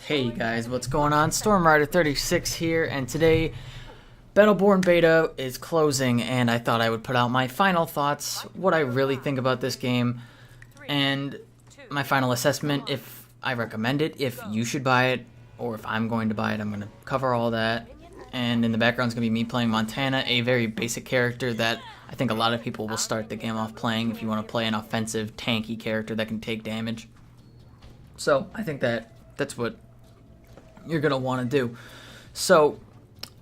Hey guys, what's going on? StormRider36 here, and today BattleBorn beta is closing, and I thought I would put out my final thoughts, what I really think about this game, and my final assessment if I recommend it, if you should buy it, or if I'm going to buy it. I'm going to cover all that, and in the background is going to be me playing Montana, a very basic character that I think a lot of people will start the game off playing if you want to play an offensive, tanky character that can take damage. So I think that's what you're going to want to do. So,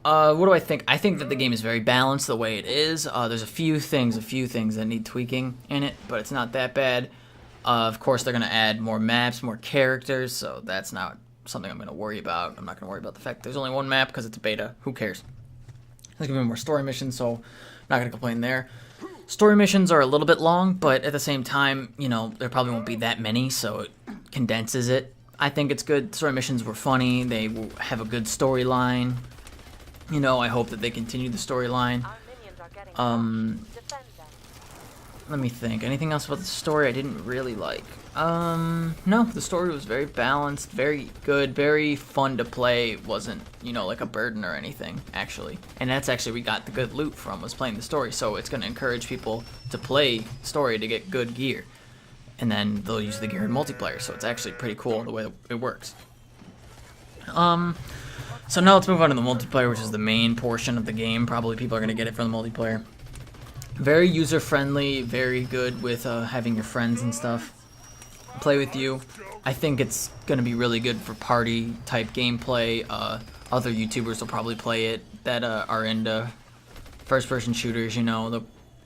what do I think? I think that the game is very balanced the way it is. There's a few things that need tweaking in it, but it's not that bad. Of course, they're going to add more maps, more characters, so that's not something I'm going to worry about. I'm not going to worry about the fact that there's only one map because it's a beta. Who cares? There's going to be more story missions, so I'm not going to complain there. Story missions are a little bit long, but at the same time, you know, there probably won't be that many, so it condenses it. I think it's good. Story missions were funny. They have a good storyline. You know, I hope that they continue the storyline. Let me think. Anything else about the story I didn't really like? No, the story was very balanced, very good, very fun to play. It wasn't, you know, like a burden or anything, actually. And that's actually we got the good loot from, was playing the story. So it's going to encourage people to play story to get good gear. And then they'll use the gear in multiplayer, so it's actually pretty cool the way it works. So now let's move on to the multiplayer, which is the main portion of the game. Probably people are going to get it from the multiplayer. Very user-friendly, very good with having your friends and stuff play with you. I think it's going to be really good for party-type gameplay. Other YouTubers will probably play it that are into first-person shooters, you know.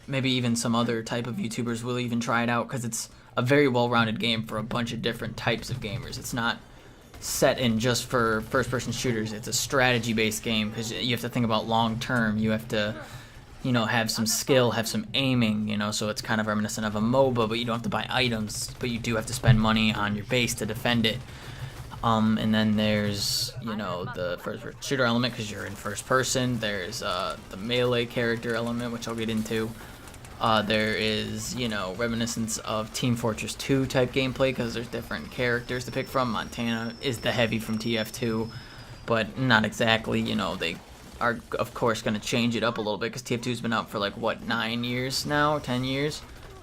Maybe even some other type of YouTubers will even try it out because it's a very well-rounded game for a bunch of different types of gamers. It's not set in just for first-person shooters. It's a strategy-based game because you have to think about long-term. You have to, you know, have some skill, have some aiming, you know, so it's kind of reminiscent of a MOBA, but you don't have to buy items, but you do have to spend money on your base to defend it. And then there's, you know, the first-person shooter element because you're in first person. There's the melee character element, which I'll get into. There is, you know, reminiscence of Team Fortress 2 type gameplay because there's different characters to pick from. Montana is the heavy from TF2, but not exactly. You know, they are, of course, going to change it up a little bit because TF2's been out for, like, what, 9 years now, 10 years?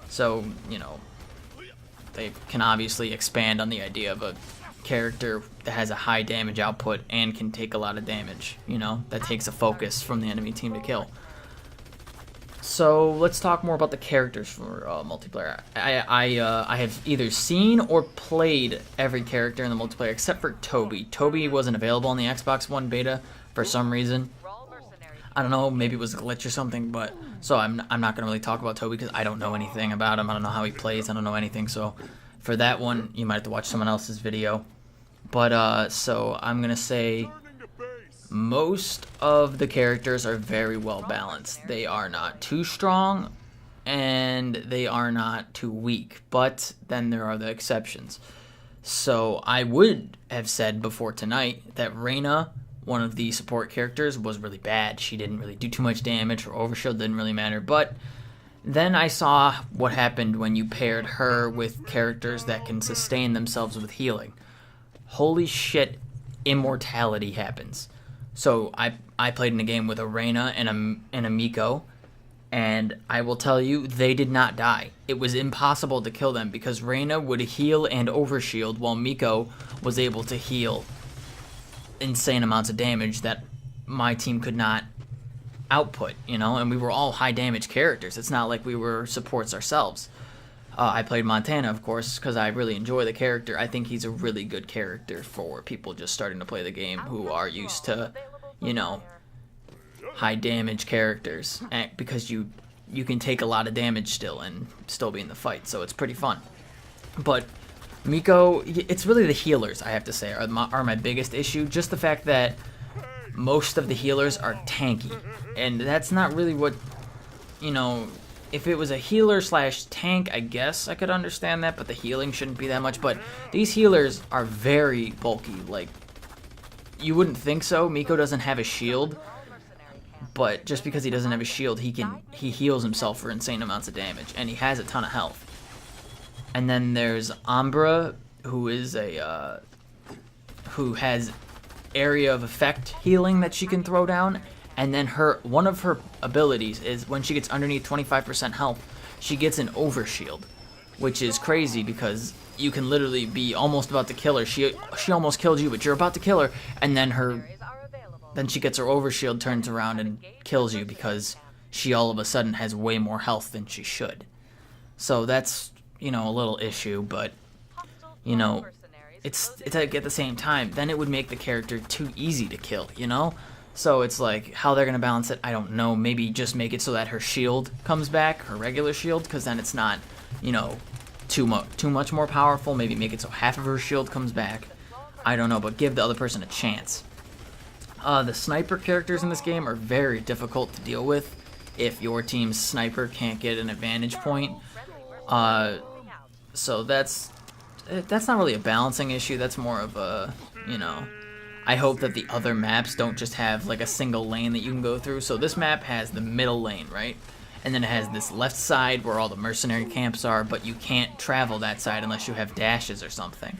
So, you know, they can obviously expand on the idea of a character that has a high damage output and can take a lot of damage, you know, that takes a focus from the enemy team to kill. So let's talk more about the characters for multiplayer. I have either seen or played every character in the multiplayer except for Toby. Toby wasn't available on the Xbox One beta for some reason. I don't know, maybe it was a glitch or something, but so I'm not going to really talk about Toby because I don't know anything about him. I don't know how he plays. I don't know anything. So for that one, you might have to watch someone else's video. But so I'm going to say most of the characters are very well balanced. They are not too strong and they are not too weak, but then there are the exceptions. So I would have said before tonight that Reyna, one of the support characters, was really bad. She didn't really do too much damage. Her overshield didn't really matter, but then I saw what happened when you paired her with characters that can sustain themselves with healing. Holy shit, immortality happens. So I played in a game with a Reyna and a Miko, and I will tell you, they did not die. It was impossible to kill them because Reyna would heal and overshield while Miko was able to heal insane amounts of damage that my team could not output, you know, and we were all high damage characters. It's not like we were supports ourselves. I played Montana, of course, because I really enjoy the character. I think he's a really good character for people just starting to play the game who are used to, you know, high damage characters, because you can take a lot of damage still and still be in the fight, so it's pretty fun. But Miko, it's really the healers, I have to say, are my biggest issue. Just the fact that most of the healers are tanky, and that's not really what, you know. If it was a healer / tank, I guess I could understand that, but the healing shouldn't be that much. But these healers are very bulky. Like, you wouldn't think so. Miko doesn't have a shield, but just because he doesn't have a shield, he heals himself for insane amounts of damage, and he has a ton of health. And then there's Umbra, who is a who has area of effect healing that she can throw down, and then one of her abilities is when she gets underneath 25% health, she gets an overshield, which is crazy because you can literally be almost about to kill her. She almost killed you, but you're about to kill her, and then she gets her overshield, turns around and kills you because she all of a sudden has way more health than she should. So that's, a little issue, but it's like at the same time, then it would make the character too easy to kill, So it's like, how they're going to balance it, I don't know. Maybe just make it so that her shield comes back, her regular shield, because then it's not, too much more powerful. Maybe make it so half of her shield comes back. I don't know, but give the other person a chance. The sniper characters in this game are very difficult to deal with if your team's sniper can't get an advantage point. So that's not really a balancing issue. That's more of a, I hope that the other maps don't just have like a single lane that you can go through. So this map has the middle lane, right? And then it has this left side where all the mercenary camps are, but you can't travel that side unless you have dashes or something.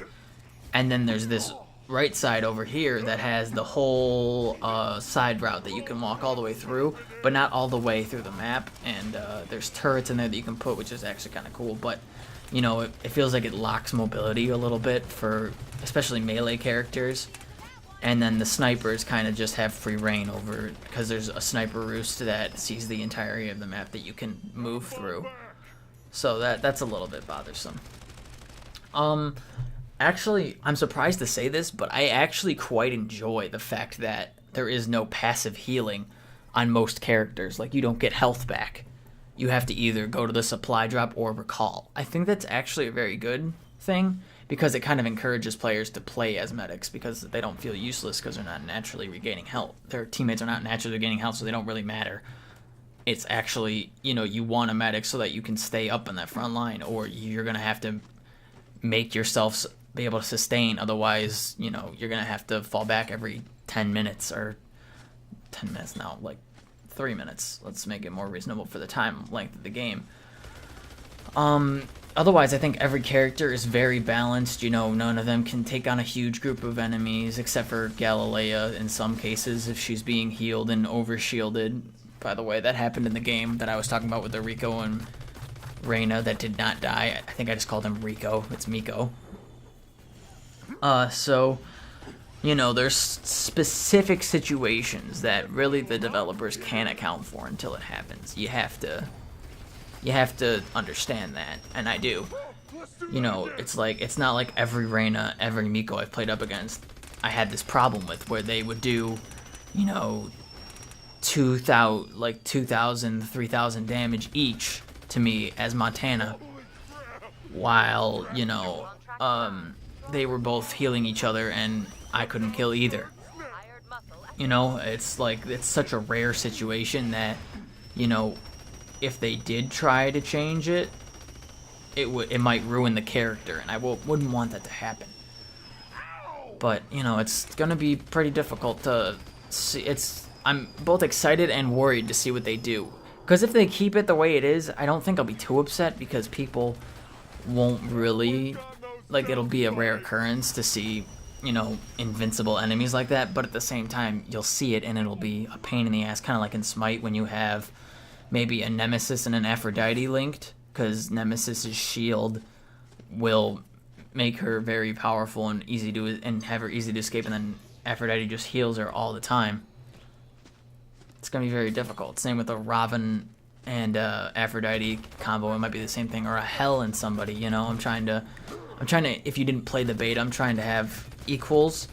And then there's this right side over here that has the whole side route that you can walk all the way through, but not all the way through the map. And there's turrets in there that you can put, which is actually kind of cool. But it feels like it locks mobility a little bit for especially melee characters. And then the snipers kind of just have free reign over, because there's a sniper roost that sees the entire area of the map that you can move through. So that's a little bit bothersome. Actually, I'm surprised to say this, but I actually quite enjoy the fact that there is no passive healing on most characters. Like, you don't get health back. You have to either go to the supply drop or recall. I think that's actually a very good thing, because it kind of encourages players to play as medics because they don't feel useless because they're not naturally regaining health. Their teammates are not naturally regaining health, so they don't really matter. It's actually, you want a medic so that you can stay up in that front line, or you're going to have to make yourself be able to sustain. Otherwise, you're going to have to fall back every 10 minutes, or 10 minutes now, like 3 minutes. Let's make it more reasonable for the time length of the game. Otherwise, I think every character is very balanced. None of them can take on a huge group of enemies, except for Galilea in some cases, if she's being healed and overshielded. By the way, that happened in the game that I was talking about with the Rico and Reyna that did not die. I think I just called him Rico. It's Miko. So, there's specific situations that really the developers can't account for until it happens. You have to understand that, and I do. It's not like every Reyna, every Miko I've played up against I had this problem with, where they would do, 2,000, 3,000 damage each to me as Montana, while, they were both healing each other and I couldn't kill either. It's like, it's such a rare situation that, if they did try to change it, it might ruin the character, and I wouldn't want that to happen. But, it's going to be pretty difficult to see. I'm both excited and worried to see what they do. Because if they keep it the way it is, I don't think I'll be too upset, because people won't really, it'll be a rare occurrence to see, invincible enemies like that. But at the same time, you'll see it and it'll be a pain in the ass, kind of like in Smite when you have maybe a Nemesis and an Aphrodite linked, because Nemesis's shield will make her very powerful and have her easy to escape, and then Aphrodite just heals her all the time. It's gonna be very difficult. Same with a Raven and Aphrodite combo. It might be the same thing, or a Hell and somebody. I'm trying to. If you didn't play the beta, I'm trying to have equals.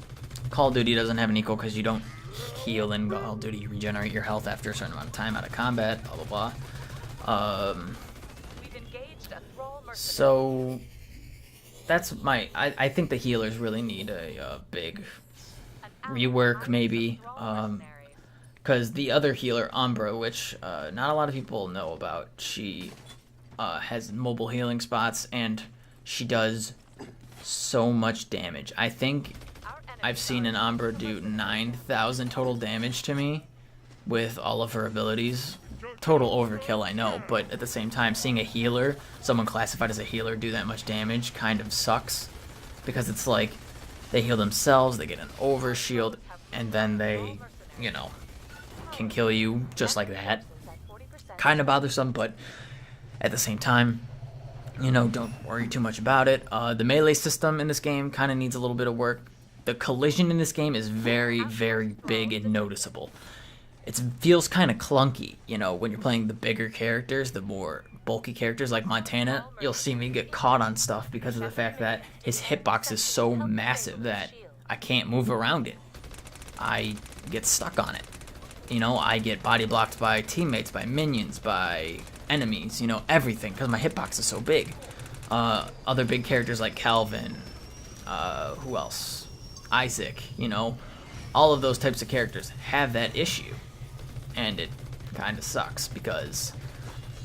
Call of Duty doesn't have an equal because you don't heal in Call of Duty. You regenerate your health after a certain amount of time out of combat. Blah blah blah. So that's I think the healers really need a big rework, maybe. Because the other healer, Umbra, which not a lot of people know about, she has mobile healing spots, and she does so much damage. I think I've seen an Umbra do 9,000 total damage to me with all of her abilities. Total overkill, I know, but at the same time, seeing a healer, someone classified as a healer, do that much damage kind of sucks. Because it's like, They heal themselves, they get an overshield, and then they, you know, can kill you just like that. Kind of bothersome, but at the same time, you know, don't worry too much about it. The melee system in this game kind of needs a little bit of work. The collision in this game is very, very big and noticeable. It feels kind of clunky, you know, when you're playing the bigger characters, the more bulky characters like Montana. You'll see me get caught on stuff because of the fact that his hitbox is so massive that I can't move around it. I get stuck on it. You know, I get body blocked by teammates, by minions, by enemies, you know, everything, because my hitbox is so big. Other big characters like Calvin, who else? Isaac, you know, all of those types of characters have that issue. And it kind of sucks, because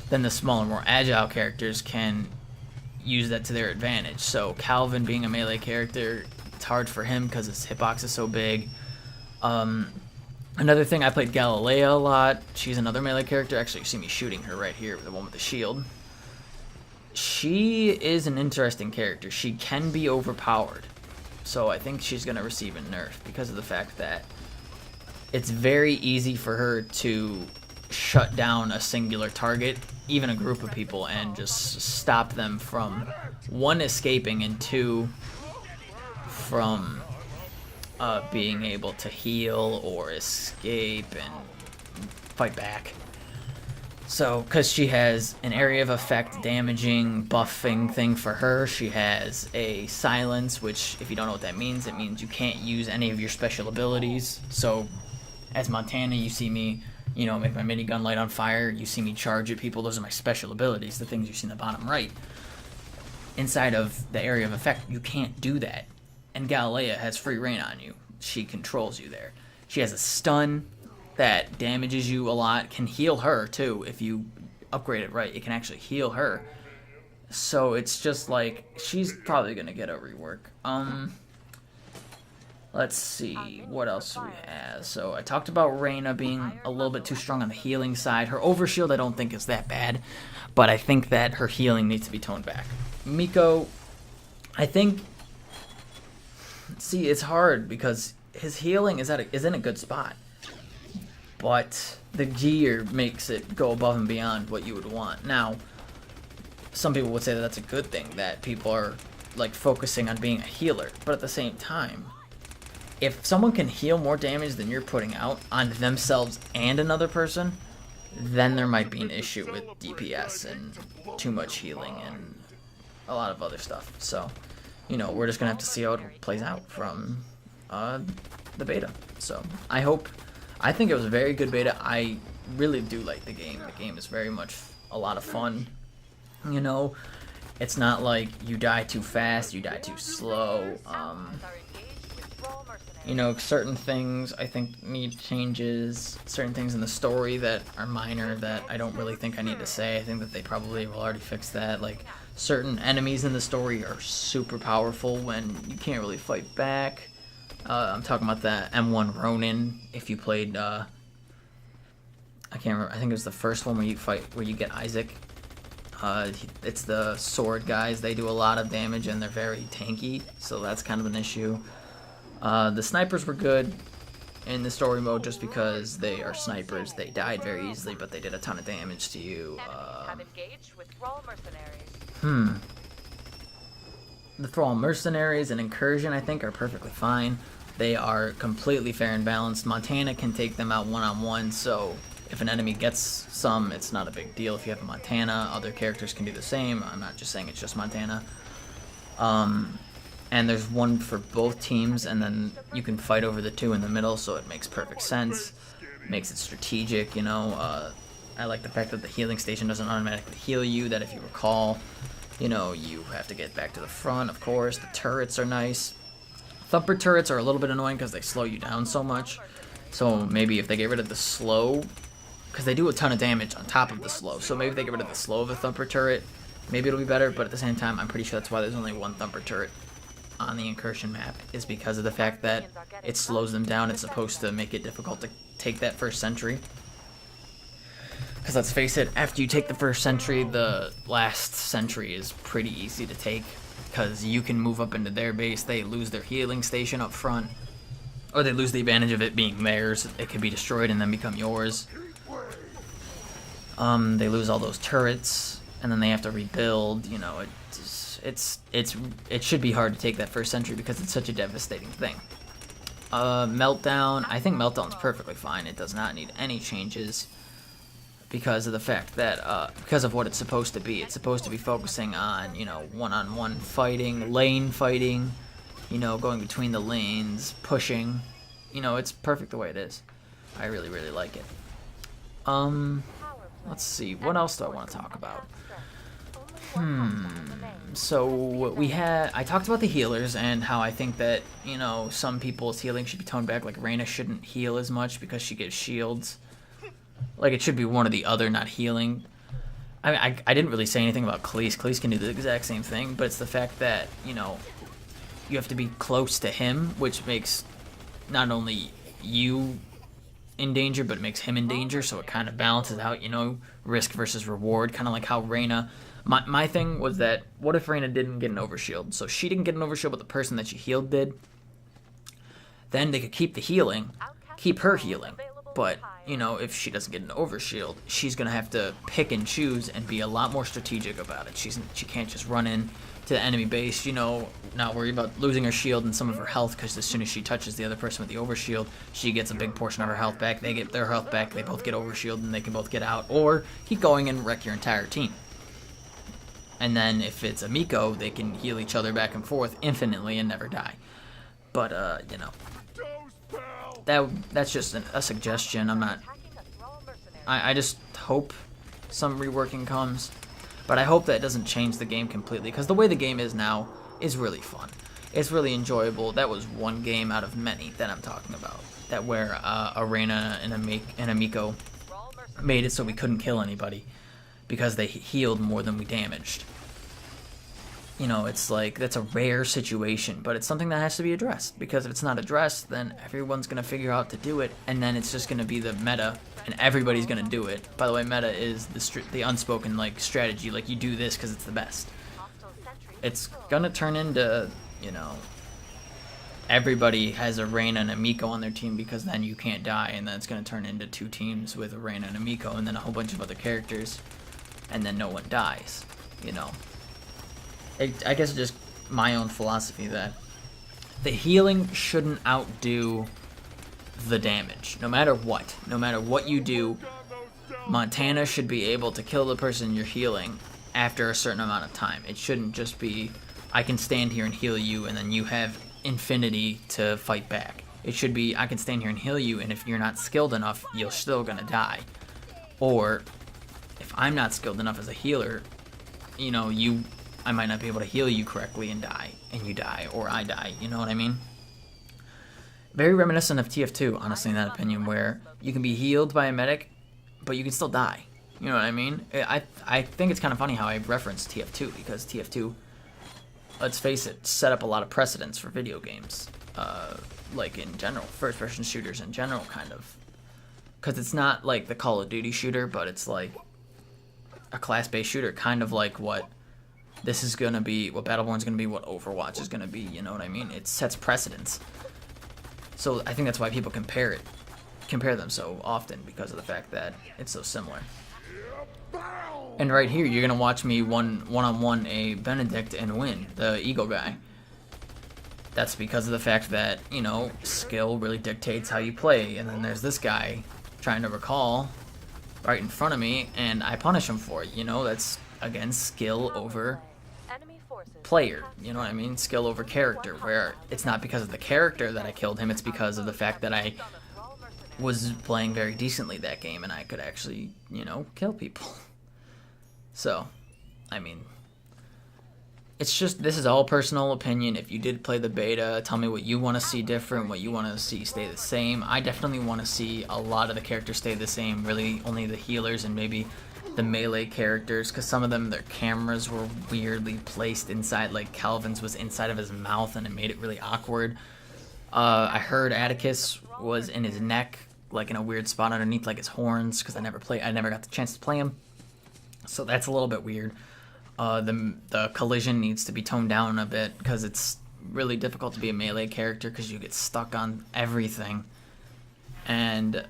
then the smaller, more agile characters can use that to their advantage. So Calvin being a melee character, it's hard for him because his hitbox is so big. Another thing, I played Galilea a lot. She's another melee character. Actually, you see me shooting her right here, the one with the shield. She is an interesting character. She can be overpowered. So I think she's going to receive a nerf because of the fact that it's very easy for her to shut down a singular target, even a group of people, and just stop them from, one, escaping, and two, from being able to heal or escape and fight back. So, because she has an area of effect damaging buffing thing for her, she has a silence, which, if you don't know what that means, it means you can't use any of your special abilities. So, as Montana, you see me, you know, make my minigun light on fire, you see me charge at people, those are my special abilities, the things you see in the bottom right. Inside of the area of effect, you can't do that. And Galilea has free reign on you. She controls you there. She has a stun that damages you a lot, can heal her too. If you upgrade it right, it can actually heal her. So it's just like, she's probably gonna get a rework. Let's see, what else we have. So I talked about Reyna being a little bit too strong on the healing side. Her overshield I don't think is that bad, but I think that her healing needs to be toned back. Miko, I think, see, it's hard because his healing is in a good spot, but the gear makes it go above and beyond what you would want. Now, some people would say that that's a good thing, that people are like focusing on being a healer, but at the same time, if someone can heal more damage than you're putting out on themselves and another person, then there might be an issue with DPS and too much healing and a lot of other stuff. So, you know, we're just gonna have to see how it plays out from the beta. So I think it was a very good beta. I really do like the game. The game is very much a lot of fun. You know, it's not like you die too fast, you die too slow. You know, certain things I think need changes, certain things in the story that are minor that I don't really think I need to say. I think that they probably will already fix that. Like, certain enemies in the story are super powerful when you can't really fight back. I'm talking about the M1 Ronin. If you played, I can't remember, I think it was the first one where you get Isaac. It's the sword guys. They do a lot of damage and they're very tanky, so that's kind of an issue. The snipers were good in the story mode just because they are snipers. They died very easily, but they did a ton of damage to you. The Thrall Mercenaries and Incursion, I think, are perfectly fine. They are completely fair and balanced. Montana can take them out one-on-one, so if an enemy gets some, it's not a big deal. If you have a Montana, other characters can do the same. I'm not just saying it's just Montana. And there's one for both teams, and then you can fight over the two in the middle, so it makes perfect sense. Makes it strategic, you know. I like the fact that the healing station doesn't automatically heal you, that if you recall, you know, you have to get back to the front, of course. The turrets are nice. Thumper turrets are a little bit annoying because they slow you down so much. So maybe if they get rid of the slow, because they do a ton of damage on top of the slow, so maybe if they get rid of the slow of a Thumper turret, maybe it'll be better, but at the same time, I'm pretty sure that's why there's only one Thumper turret on the Incursion map, is because of the fact that it slows them down. It's supposed to make it difficult to take that first sentry. Because let's face it, after you take the first sentry, the last sentry is pretty easy to take. because you can move up into their base. They lose their healing station up front, or they lose the advantage of it being theirs. It could be destroyed and then become yours. They lose all those turrets, and then they have to rebuild. You know, it should be hard to take that first sentry because it's such a devastating thing. Meltdown, I think Meltdown's perfectly fine. It does not need any changes because of the fact that, because of what it's supposed to be. It's supposed to be focusing on, you know, one-on-one fighting, lane fighting, you know, going between the lanes, pushing. You know, it's perfect the way it is. I really, really like it. Let's see, what else do I want to talk about? So I talked about the healers and how I think that, you know, some people's healing should be toned back. Like Reyna shouldn't heal as much because she gives shields. Like it should be one or the other, not healing. I mean, I didn't really say anything about Khalees. Khalees can do the exact same thing, but it's the fact that, you know, you have to be close to him, which makes not only you in danger, but it makes him in danger, so it kind of balances out, you know, risk versus reward, kind of like how Reyna... My thing was that, what if Reyna didn't get an overshield? So she didn't get an overshield, but the person that she healed did. Then they could keep the healing, keep her healing, but, you know, if she doesn't get an overshield, she's going to have to pick and choose and be a lot more strategic about it. She can't just run in to the enemy base, you know, not worry about losing her shield and some of her health, because as soon as she touches the other person with the overshield, she gets a big portion of her health back. They get their health back, they both get overshield, and they can both get out, or keep going and wreck your entire team. And then if it's a Miko, they can heal each other back and forth infinitely and never die. But, you know, that's just a suggestion. I'm not... I just hope some reworking comes. But I hope that doesn't change the game completely, because the way the game is now is really fun. It's really enjoyable. That was one game out of many that I'm talking about. That where a Reyna and a Miko made it so we couldn't kill anybody because they healed more than we damaged. You know, it's like, that's a rare situation, but it's something that has to be addressed, because if it's not addressed, then everyone's going to figure out to do it, and then it's just going to be the meta, and everybody's going to do it. By the way, meta is the unspoken, like, strategy, like, you do this because it's the best. It's going to turn into, you know, everybody has a Reyna and a Miko on their team, because then you can't die, and then it's going to turn into two teams with a Reyna and a Miko, and then a whole bunch of other characters, and then no one dies, you know. I guess it's just my own philosophy that the healing shouldn't outdo the damage. No matter what you do, Montana should be able to kill the person you're healing after a certain amount of time. It shouldn't just be, I can stand here and heal you, and then you have infinity to fight back. It should be, I can stand here and heal you, and if you're not skilled enough, you're still gonna die. Or, if I'm not skilled enough as a healer, you know, I might not be able to heal you correctly and die, and you die, or I die, you know what I mean? Very reminiscent of TF2, honestly, in that opinion, where you can be healed by a medic, but you can still die. You know what I mean? I think it's kind of funny how I referenced TF2, because TF2, let's face it, set up a lot of precedents for video games, like in general, first-person shooters in general, kind of. Because it's not like the Call of Duty shooter, but it's like a class-based shooter, kind of like what this is going to be, what BattleBorn is going to be, what Overwatch is going to be, you know what I mean? It sets precedents. So I think that's why people compare them so often, because of the fact that it's so similar. And right here, you're going to watch me one-on-one a Benedict and win, the Eagle guy. That's because of the fact that, you know, skill really dictates how you play. And then there's this guy trying to recall right in front of me, and I punish him for it, you know? That's, again, skill over player, you know what I mean? Skill over character, where it's not because of the character that I killed him, it's because of the fact that I was playing very decently that game and I could actually, you know, kill people. So, I mean, it's just, this is all personal opinion. If you did play the beta, tell me what you want to see different, what you want to see stay the same. I definitely want to see a lot of the characters stay the same, really only the healers and maybe the melee characters, because some of them, their cameras were weirdly placed inside, like Calvin's was inside of his mouth and it made it really awkward. I heard Atticus was in his neck, like in a weird spot underneath like his horns, because I never got the chance to play him. So that's a little bit weird. The collision needs to be toned down a bit because it's really difficult to be a melee character because you get stuck on everything. And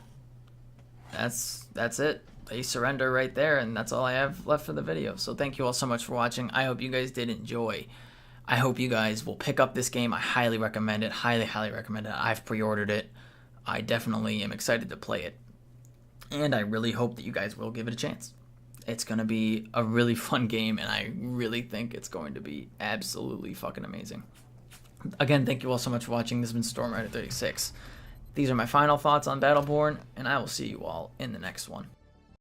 that's it. They surrender right there, and that's all I have left for the video. So thank you all so much for watching. I hope you guys did enjoy. I hope you guys will pick up this game. I highly recommend it. Highly recommend it. I've pre-ordered it. I definitely am excited to play it. And I really hope that you guys will give it a chance. It's going to be a really fun game, and I really think it's going to be absolutely fucking amazing. Again, thank you all so much for watching. This has been Storm Rider 36. These are my final thoughts on BattleBorn, and I will see you all in the next one.